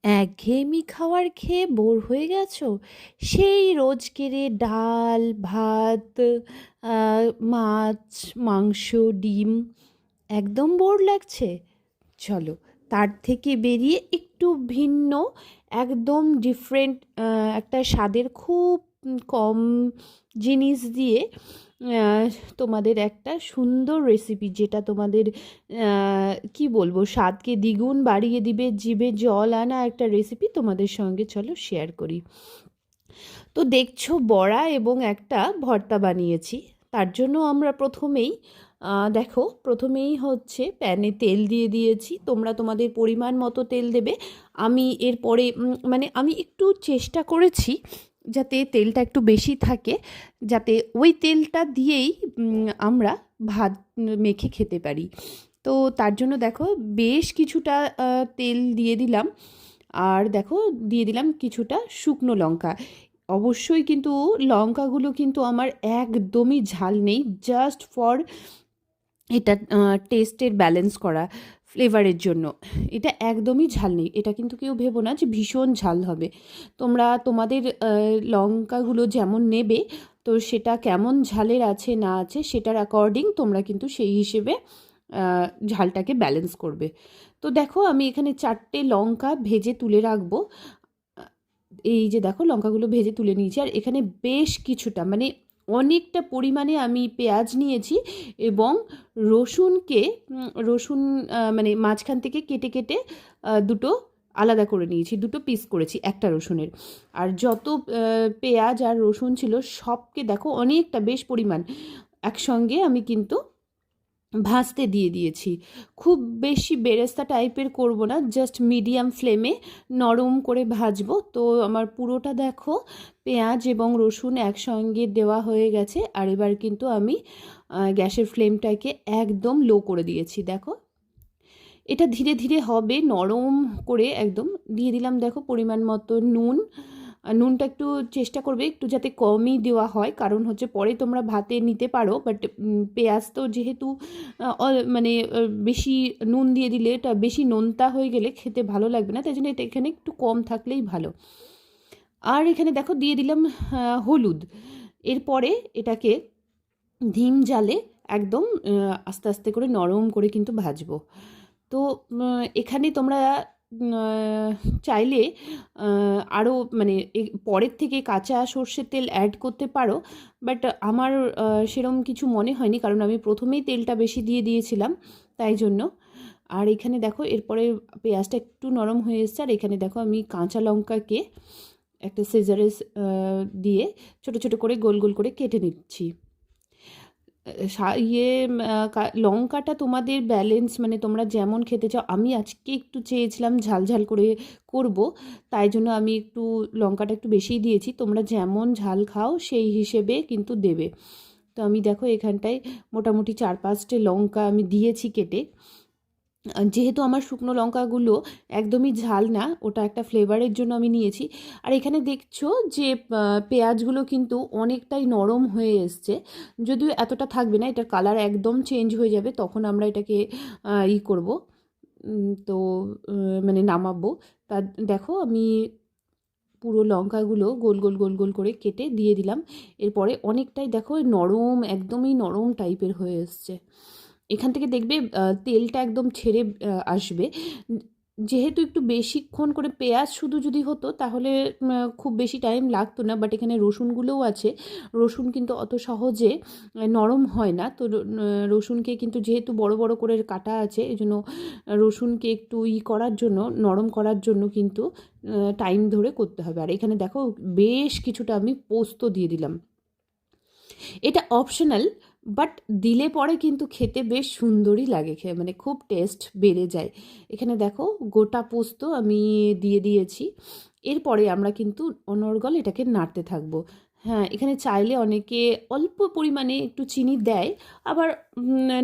একঘেয়েমি খাবার খেয়ে বোর হয়ে গেছো? সেই রোজকেরে ডাল ভাত, মাছ, মাংস, ডিম একদম বোর লাগছে? চলো, তার থেকে বেরিয়ে একটু ভিন্ন, একদম ডিফারেন্ট একটা স্বাদের খুব কম জিনিস দিয়ে আহ, তোমাদের একটা সুন্দর রেসিপি, যেটা তোমাদের কি বলবো, স্বাদকে দ্বিগুণ বাড়িয়ে দিবে, জিভে জল আনা একটা রেসিপি তোমাদের সঙ্গে চলো শেয়ার করি। তো দেখছো, বড়া এবং একটা ভর্তা বানিয়েছি। তার জন্য আমরা প্রথমেই দেখো, প্রথমেই হচ্ছে প্যানে তেল দিয়ে দিয়েছি। তোমরা তোমাদের পরিমাণ মতো তেল দেবে। আমি এরপরে মানে আমি একটু চেষ্টা করেছি যাতে তেলটা একটু বেশি থাকে, যাতে ওই তেলটা দিয়েই আমরা ভাত মেখে খেতে পারি। তো তার জন্য দেখো, বেশ কিছুটা তেল দিয়ে দিলাম। আর দেখো, দিয়ে দিলাম কিছুটা শুকনো লঙ্কা। অবশ্যই কিন্তু লঙ্কাগুলো কিন্তু আমার একদমই ঝাল নেই, জাস্ট ফর এটা টেস্টের ব্যালেন্স করা, ফ্লেভারের জন্য। এটা একদমই ঝাল নেই, এটা কিন্তু কেউ ভেবো না যে ভীষণ ঝাল হবে। তোমরা তোমাদের লঙ্কাগুলো যেমন নেবে, তো সেটা কেমন ঝালের আছে না আছে সেটার অ্যাকর্ডিং তোমরা কিন্তু সেই হিসেবে ঝালটাকে ব্যালেন্স করবে। তো দেখো, আমি এখানে 4টে লঙ্কা ভেজে তুলে রাখবো। এই যে দেখো, লঙ্কাগুলো ভেজে তুলে নিয়েছি। আর এখানে বেশ কিছুটা, মানে অনেকটা পরিমাণে আমি পেঁয়াজ নিয়েছি এবং রসুনকে রসুন মানে মাঝখান থেকে কেটে কেটে দুটো আলাদা করে নিয়েছি, দুটো পিস করেছি একটা রসুনের। আর যত পেঁয়াজ আর রসুন ছিল সবকে দেখো, অনেকটা বেশ পরিমাণ একসঙ্গে আমি কিন্তু ভাজতে দিয়ে দিয়েছি। খুব বেশি বেরেস্তা টাইপের করব না, জাস্ট মিডিয়াম ফ্লেমে নরম করে ভাজবো। তো আমার পুরোটা দেখো, পেঁয়াজ এবং রসুন একসঙ্গে দেওয়া হয়ে গেছে। আর এবার কিন্তু আমি গ্যাসের ফ্লেমটাকে একদম লো করে দিয়েছি। দেখো, এটা ধীরে ধীরে হবে, নরম করে একদম দিয়ে দিলাম। দেখো, পরিমাণ মতো নুন। নুনটা একটু চেষ্টা করবে একটু যাতে কমই দেওয়া হয়, কারণ হচ্ছে পরে তোমরা ভাতে নিতে পারো, বাট পেঁয়াজ তো যেহেতু মানে বেশি নুন দিয়ে দিলে এটা বেশি নোনতা হয়ে গেলে খেতে ভালো লাগবে না, তাই জন্য এটা এখানে একটু কম থাকলেই ভালো। আর এখানে দেখো, দিয়ে দিলাম হলুদ। এরপরে এটাকে ধিম জালে একদম আস্তে আস্তে করে নরম করে কিন্তু ভাজবো। তো এখানে তোমরা চাইলে আরও মানে পরের থেকে কাঁচা সর্ষের তেল অ্যাড করতে পারো, বাট আমার সেরম কিছু মনে হয়নি, কারণ আমি প্রথমেই তেলটা বেশি দিয়ে দিয়েছিলাম, তাই জন্য। আর এখানে দেখো, এরপরে পেঁয়াজটা একটু নরম হয়ে এসছে। আর এখানে দেখো, আমি কাঁচা লঙ্কাকে একটা সিজারে দিয়ে ছোট ছোট করে গোল গোল করে কেটে নিচ্ছি। লঙ্কাটা তোমাদের ব্যালেন্স, মানে তোমরা যেমন খেতে চাও। আমি আজকে একটু চেয়েছিলাম ঝাল ঝাল করে করব, তাই জন্য আমি একটু লঙ্কাটা একটু বেশিই দিয়েছি। তোমরা যেমন ঝাল খাও সেই হিসেবে কিন্তু দেবে। তো আমি দেখো, এখানটায় মোটামুটি 4-5টে লঙ্কা আমি দিয়েছি কেটে। যেহেতু আমার শুকনো লঙ্কাগুলো একদমই ঝাল না, ওটা একটা ফ্লেভারের জন্য আমি নিয়েছি। আর এখানে দেখছো যে পেঁয়াজগুলো কিন্তু অনেকটাই নরম হয়ে এসছে। যদিও এতটা থাকবে না, এটার কালার একদম চেঞ্জ হয়ে যাবে, তখন আমরা এটাকে করব, তো মানে নামাবো। তা দেখো, আমি পুরো লঙ্কাগুলো গোল গোল গোল গোল করে কেটে দিয়ে দিলাম। এরপরে অনেকটাই দেখো নরম, একদমই নরম টাইপের হয়ে এসছে। এখান থেকে দেখবে তেলটা একদম ছেড়ে আসবে। যেহেতু একটু বেশিক্ষণ করে পেঁয়াজ শুধু যদি হতো তাহলে খুব বেশি টাইম লাগতো না, বাট এখানে রসুনগুলোও আছে। রসুন কিন্তু অত সহজে নরম হয় না। তো রসুনকে কিন্তু যেহেতু বড় বড় করে কাটা আছে, এই জন্য রসুনকে একটু করার জন্য, নরম করার জন্য কিন্তু টাইম ধরে করতে হবে। আর এখানে দেখো, বেশ কিছুটা আমি পোস্ত দিয়ে দিলাম। এটা অপশনাল, বাট দিলে পরে কিন্তু খেতে বেশ সুন্দরই লাগে, মানে খুব টেস্ট বেড়ে যায়। এখানে দেখো, গোটা পোস্ত আমি দিয়ে দিয়েছি। এরপরে আমরা কিন্তু অনর্গল এটাকে নাড়তে থাকবো। হ্যাঁ, এখানে চাইলে অনেকে অল্প পরিমাণে একটু চিনি দেয়, আবার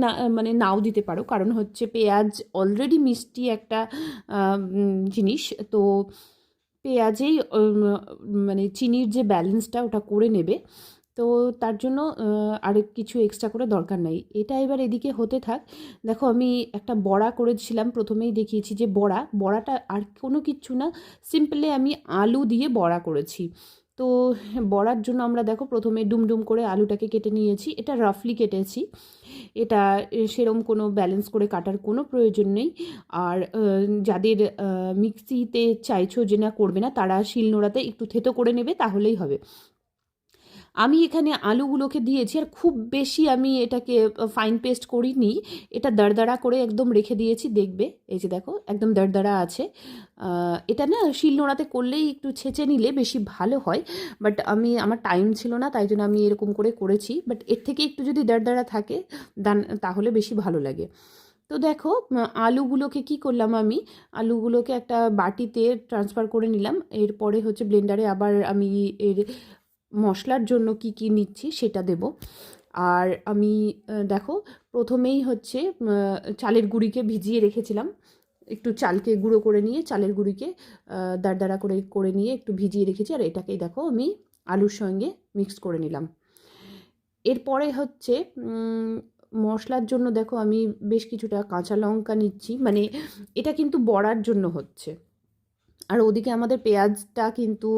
না, মানে নাও দিতে পারো, কারণ হচ্ছে পেঁয়াজ অলরেডি মিষ্টি একটা জিনিস। তো পেঁয়াজেই মানে চিনির যে ব্যালেন্সটা ওটা করে নেবে। তো তার জন্য আর কিছু এক্সট্রা করে দরকার নাই। এটা এবার এদিকে হতে থাক। দেখো আমি একটা বড়া করেছিলাম, প্রথমেই দেখিয়েছি যে বড়াটা আর কোনো কিচ্ছু না, সিম্পলি আমি আলু দিয়ে বড়া করেছি। তো বড়ার জন্য আমরা দেখো প্রথমে ডুমডুম করে আলুটাকে কেটে নিয়েছি, এটা রাফলি কেটেছি, এটা সেরম কোনো ব্যালেন্স করে কাটার কোনো প্রয়োজন নেই। আর যাদের মিক্সিতে চাইছো যে না করবে না, তারা শিলনোড়াতে একটু থেতো করে নেবে, তাহলেই হবে। আমি এখানে আলুগুলোকে দিয়েছি, আর খুব বেশি আমি এটাকে ফাইন পেস্ট করিনি, এটা দরদরা করে একদম রেখে দিয়েছি। দেখবে এই যে দেখো একদম দরদরা আছে। এটা না শিলনোড়াতে করলেই একটু ছেঁচে নিলে বেশি ভালো হয়, বাট আমার টাইম ছিল না, তাই জন্য আমি এরকম করে করেছি। বাট এর থেকে একটু যদি দরদরা থাকে তাহলে বেশি ভালো লাগে। তো দেখো আলুগুলোকে কি করলাম, আমি আলুগুলোকে একটা বাটিতে ট্রান্সফার করে নিলাম। এরপরে হচ্ছে ব্লেন্ডারে আবার আমি এর মশলার জন্য কি কি নিচ্ছি সেটা দেব। আর আমি দেখো প্রথমেই হচ্ছে চালের গুঁড়িকে ভিজিয়ে রেখেছিলাম, একটু চালকে গুঁড়ো করে নিয়ে চালের গুঁড়িকে দাঁড় করে করে নিয়ে একটু ভিজিয়ে রেখেছি, আর এটাকেই দেখো আমি আলুর সঙ্গে মিক্স করে নিলাম। এরপরে হচ্ছে মশলার জন্য দেখো আমি বেশ কিছুটা কাঁচা লঙ্কা নিচ্ছি, মানে এটা কিন্তু বড়ার জন্য হচ্ছে। আর ওদিকে আমাদের পেঁয়াজটা কিন্তু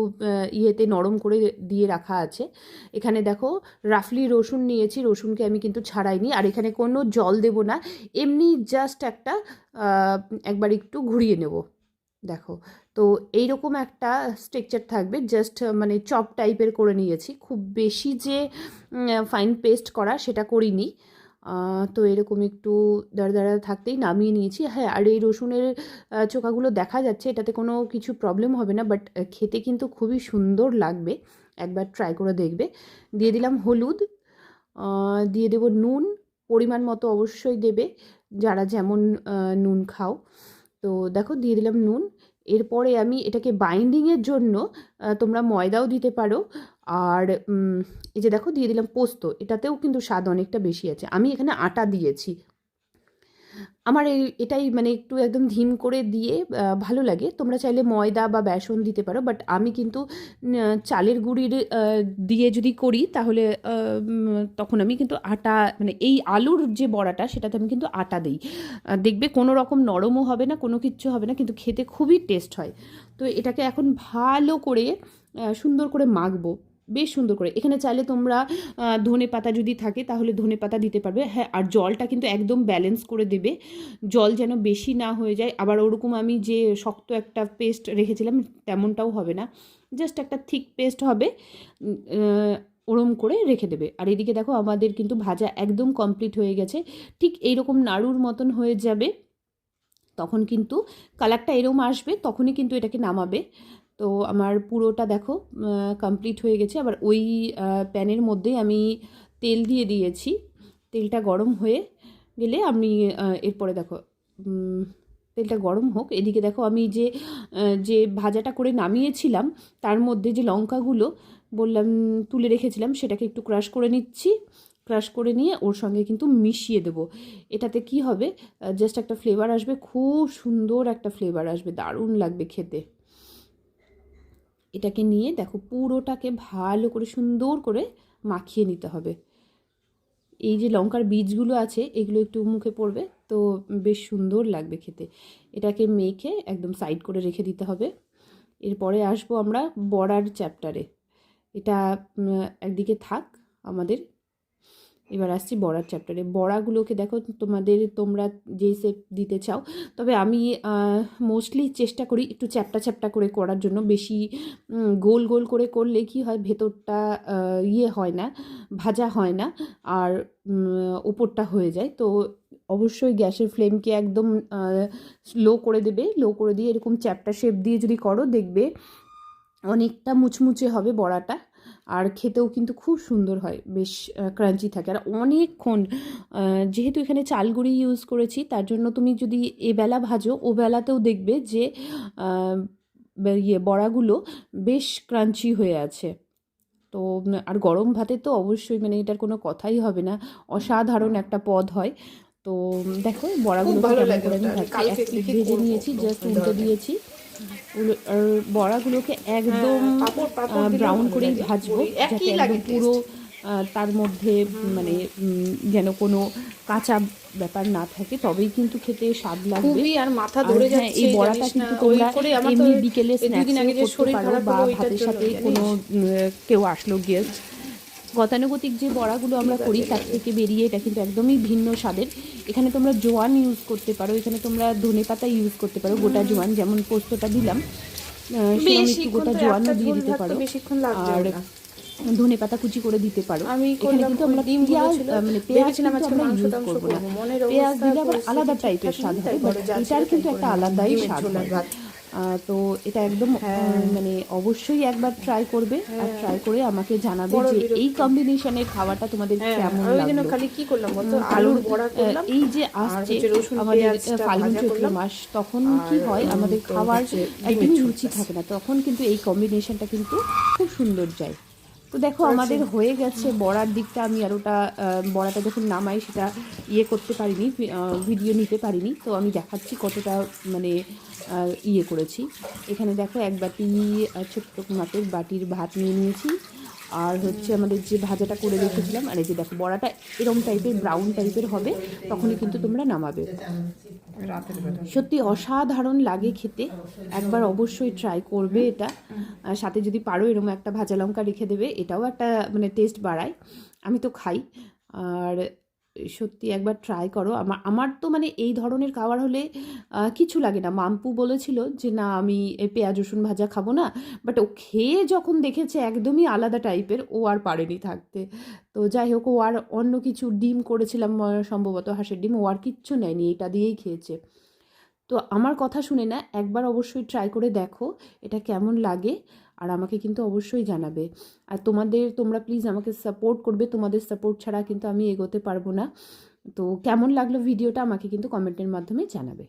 ইয়েতে নরম করে দিয়ে রাখা আছে। এখানে দেখো রাফলি রসুন নিয়েছি, রসুনকে আমি কিন্তু ছাড়াইনি, আর এখানে কোনো জল দেব না, এমনি জাস্ট একবার একটু ঘুরিয়ে নেব। দেখো তো এইরকম একটা স্ট্রাকচার থাকবে, জাস্ট মানে চপ টাইপের করে নিয়েছি, খুব বেশি যে ফাইন পেস্ট করা সেটা করিনি। তো এরকম একটু দাঁড়া থাকতেই নামিয়ে নিয়েছি। হ্যাঁ, আর এই রসুনের চোখাগুলো দেখা যাচ্ছে, এটাতে কোনো কিছু প্রবলেম হবে না, বাট খেতে কিন্তু খুবই সুন্দর লাগবে, একবার ট্রাই করে দেখবে। দিয়ে দিলাম হলুদ, দিয়ে দেব নুন, পরিমাণ মতো অবশ্যই দেবে যারা যেমন নুন খাও। তো দেখো দিয়ে দিলাম নুন। এরপরে আমি এটাকে বাইন্ডিংয়ের জন্য তোমরা ময়দাও দিতে পারো। আর এই যে দেখো দিয়ে দিলাম পোস্ত, এটাতেও কিন্তু স্বাদ অনেকটা বেশি আছে, আমি এখানে আটা দিয়েছি। আমার এটাই মানে একটু একদম ধিম করে দিয়ে ভালো লাগে। তোমরা চাইলে ময়দা বা বেসন দিতে পারো, বাট আমি কিন্তু চালের গুঁড়ির দিয়ে যদি করি তাহলে তখন আমি কিন্তু আটা, মানে এই আলুর যে বড়াটা সেটাতে আমি কিন্তু আটা দিই। দেখবে কোনো রকম নরমও হবে না, কোনো কিচ্ছু হবে না, কিন্তু খেতে খুবই টেস্ট হয়। তো এটাকে এখন ভালো করে সুন্দর করে মাখবো, বেশ সুন্দর করে। এখানে চাইলে তোমরা ধনে পাতা যদি থাকে তাহলে ধনে পাতা দিতে পারবে। হ্যাঁ, আর জলটা কিন্তু একদম ব্যালেন্স করে দেবে, জল যেন বেশি না হয়ে যায়, আবার ওরকম আমি যে শক্ত একটা পেস্ট রেখেছিলাম তেমনটাও হবে না, জাস্ট একটা থিক পেস্ট হবে, ওরম করে রেখে দেবে। আর এদিকে দেখো আমাদের কিন্তু ভাজা একদম কমপ্লিট হয়ে গেছে, ঠিক এইরকম নাড়ুর মতন হয়ে যাবে, তখন কিন্তু কালারটা এরম আসবে, তখনই কিন্তু এটাকে নামাবে। তো আমার পুরোটা দেখো কমপ্লিট হয়ে গেছে। আবার ওই প্যানের মধ্যেই আমি তেল দিয়ে দিয়েছি, তেলটা গরম হয়ে গেলে আমি এরপরে দেখো তেলটা গরম হোক। এদিকে দেখো আমি যে ভাজাটা করে নামিয়েছিলাম তার মধ্যে যে লঙ্কাগুলো বললাম তুলে রেখেছিলাম সেটাকে একটু ক্রাশ করে নিচ্ছি, ক্রাশ করে নিয়ে ওর সঙ্গে কিন্তু মিশিয়ে দেবো। এটাতে কি হবে, জাস্ট একটা ফ্লেভার আসবে, খুব সুন্দর একটা ফ্লেভার আসবে, দারুণ লাগবে খেতে। এটাকে নিয়ে দেখো পুরোটাকে ভালো করে সুন্দর করে মাখিয়ে নিতে হবে। এই যে লঙ্কার বীজগুলো আছে এগুলো একটু মুখে পড়বে, তো বেশ সুন্দর লাগবে খেতে। এটাকে মেখে একদম সাইড করে রেখে দিতে হবে। এরপরে আসবো আমরা বড়ার চ্যাপ্টারে, এটা একদিকে থাক আমাদের। এবার আসছি বড়ার চ্যাপ্টারে। বড়াগুলোকে দেখো তোমরা যেই শেপ দিতে চাও, তবে আমি মোস্টলি চেষ্টা করি একটু চ্যাপ্টা চ্যাপ্টা করে করার জন্য। বেশি গোল গোল করে করলে কি হয়, ভেতরটা ইয়ে হয় না, ভাজা হয় না, আর ওপরটা হয়ে যায়। তো অবশ্যই গ্যাসের ফ্লেমকে একদম লো করে দেবে, লো করে দিয়ে এরকম চ্যাপ্টা শেপ দিয়ে যদি করো দেখবে অনেকটা মুচমুচে হবে বড়াটা, আর খেতেও কিন্তু খুব সুন্দর হয়, বেশ ক্রাঞ্চি থাকে। আর অনেকক্ষণ, যেহেতু এখানে চালগুড়ি ইউজ করেছি তার জন্য তুমি যদি এবেলা ভাজো ওবেলাতেও দেখবে যে বড়াগুলো বেশ ক্রাঞ্চি হয়ে আছে। তো আর গরম ভাতে তো অবশ্যই, মানে এটার কোনো কথাই হবে না, অসাধারণ একটা পদ হয়। তো দেখো বড়াগুলোকে কেমন করে আমি ভাজছি, এক পিঠ ভেজে নিয়েছি, জাস্ট উল্টে দিয়েছি। আর বড়াগুলোকে একদম ব্রাউন করেই ভাজবো, যাতে একদম পুরো তার মধ্যে মানে যেন কোনো কাঁচা ব্যাপার না থাকে, তবেই কিন্তু খেতে স্বাদ লাগবে। খুবই আর মাথা আর ধরে হ্যাঁ, যাচ্ছে এই বড়াটা জানিস না, কিন্তু ওই তোমরা করে আমার তো এমনি বিকেলে এই 2 দিন স্ন্যাক্সেও আগে যে করতে শরীর পারো, খারাপ বা হলো ওইটার ভাতের জন্য সাথে কোনো জানিস। কেউ আসলো গেস্ট। গতানুগতিক যে বড়াগুলো আমরা ঠিক করি আছে তার লাগে। থেকে বেরিয়ে এটা কিন্তু একদমই ভিন্ন স্বাদের। এখানে তোমরা জোয়ান ইউজ করতে পারো, এখানে তোমরা ধনেপাতা ইউজ করতে পারো, গোটা জোয়ান যেমন পোস্তটা দিলাম সেরকম একটু বেশিক্ষণ গোটা তো জোয়ানও একটা দিয়ে ঝোল দিতে ভাত তো পারো। বেশিক্ষণ লাগছেও আর না। ধনেপাতা কুচি করে দিতে পারো। আমি এখানে করলাম কিন্তু ওই আমরা ডিমগুলো পেঁয়াজ ছিল, মানে পেঁয়াজ ভেবেছিলাম কিন্তু আজকে আমরা মাংস ইউজ টাংস করবো না, করবো, মনের পেঁয়াজ অবস্থা দিলে আবার পরিস্থিতি আলাদা টাইপের ঠিকঠাক স্বাদ নেই, তাই হয়, বাট ঘরে যা ছিল এটার তাই কিন্তু করে একটা নিলাম, আলাদাই ডিমের স্বাদ ঝোল আর হয়। ভাত। তো এটা একদম হ্যাঁ মানে অবশ্যই একবার ট্রাই করবে, আর হ্যাঁ, ট্রাই করে আমাকে জানাবে বড় যে এই বিরক্ত। কম্বিনেশনের খাওয়াটা তোমাদের হ্যাঁ, কেমন আর ওই জন্য লাগলো। খালি কি করলাম বলতো, কারণ আলুর বড়া করলাম এই যে আর আসছে হচ্ছে রসুন আমাদের পেঁয়াজটা ফাল্গুন ভাজা চৈত্র করলাম, মাস, তখন কি আর হয় আমাদের তো খাওয়ার হচ্ছে ডিমের একদমই ঝোল রুচি ব্যাস। থাকে না, তখন কিন্তু এই কম্বিনেশনটা কিন্তু খুব সুন্দর যায়। তো দেখো করেছি। আমাদের হয়ে গেছে বড়ার দিকটা, আমি আর ওটা বড়াটা যখন নামাই সেটা ইয়ে করতে পারিনি, ভিডিও নিতে পারিনি, তো আমি দেখাচ্ছি কতটা মানে ইয়ে করেছি। এখানে দেখো এক বাটি ছোট্ট মাপের বাটির ভাত নিয়ে নিয়েছি, আর হচ্ছে আমাদের যে ভাজাটা করে রেখেছিলাম, আর এই যে দেখো বড়াটা এরম টাইপের ব্রাউন টাইপের হবে, তখনই কিন্তু তোমরা নামাবে। রাতের বেলা সত্যি অসাধারণ লাগে খেতে, একবার অবশ্যই ট্রাই করবে এটা। আর সাথে যদি পারো এরকম একটা ভাজা লঙ্কা রেখে দেবে, এটাও একটা মানে টেস্ট বাড়ায়। আমি তো খাই। আর সত্যি একবার ট্রাই করো। আমার আমার তো মানে এই ধরনের খাবার হলে কিছু লাগে না। মাম্পু বলেছিল যে না আমি এই পেঁয়াজ রসুন ভাজা খাবো না, বাট ও খেয়ে যখন দেখেছে একদমই আলাদা টাইপের, ও আর পারেনি থাকতে। তো যাই হোক, ও আর অন্য কিছু ডিম করেছিলাম সম্ভবত হাঁসের ডিম, ও আর কিচ্ছু নেয়নি, এটা দিয়েই খেয়েছে। তো আমার কথা শুনে না একবার অবশ্যই ট্রাই করে দেখো এটা কেমন লাগে, আর আমাকে কিন্তু অবশ্যই জানাবে। আর তোমরা প্লিজ আমাকে সাপোর্ট করবে, তোমাদের সাপোর্ট ছাড়া কিন্তু আমি এগোতে পারবো না। তো কেমন লাগলো ভিডিওটা আমাকে কিন্তু কমেন্টের মাধ্যমে জানাবে।